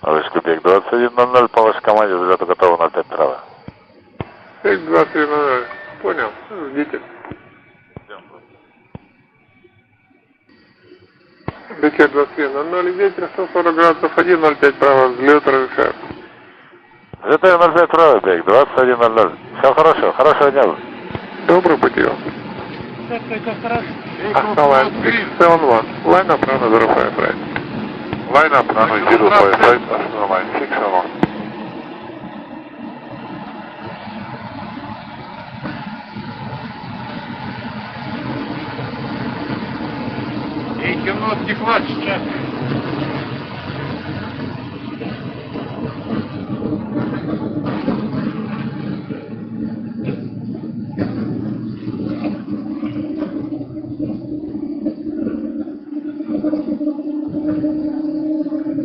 Вышка бег 21:00, по вашей команде взлету готово 05 право. Бег 21:00, понял, ждите. Бекет 21:00, ветер 140 градусов, 1:05 право, взлет разрешаю. Взлетаю 05 право, бег 21:00. Все хорошо, хорошего дня. Добрый пути вам. Line 671, line up runway 05 right. Line up runway 05 right, line 671. И темно стекла сейчас.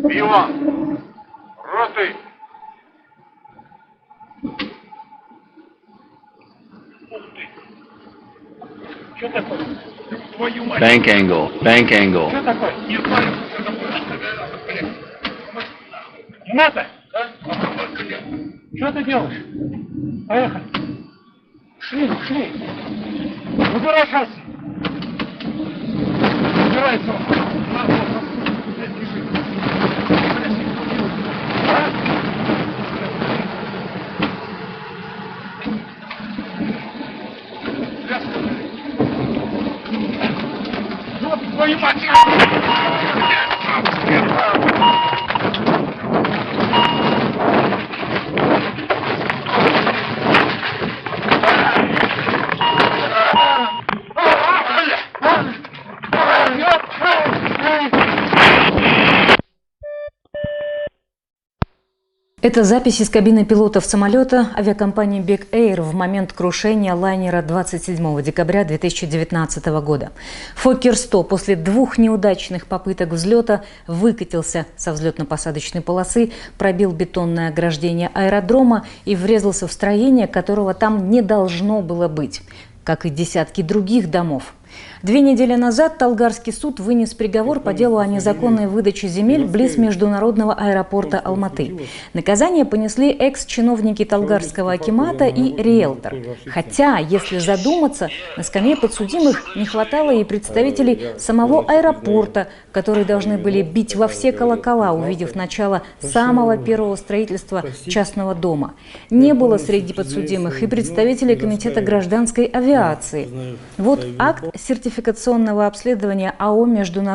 Пиво! Роты! Ух ты! Что такое? Твою мать! Bank angle, bank angle. Что такое? Не знаю, что такое. Надо! Что ты делаешь? Поехали! Шли! Убирай шасси! Убирай все! Твою мать! Это запись из кабины пилотов самолета авиакомпании Big Air в момент крушения лайнера 27 декабря 2019 года. Фоккер-100 после 2 неудачных попыток взлета выкатился со взлетно-посадочной полосы, пробил бетонное ограждение аэродрома и врезался в строение, которого там не должно было быть, как и десятки других домов. 2 недели назад Талгарский суд вынес приговор по делу о незаконной выдаче земель близ международного аэропорта Алматы. Наказание понесли экс-чиновники Талгарского акимата и риэлтор. Хотя, если задуматься, на скамье подсудимых не хватало и представителей самого аэропорта, которые должны были бить во все колокола, увидев начало самого первого строительства частного дома. Не было среди подсудимых и представителей Комитета гражданской авиации. Вот акт сертификационного обследования АО «Международный».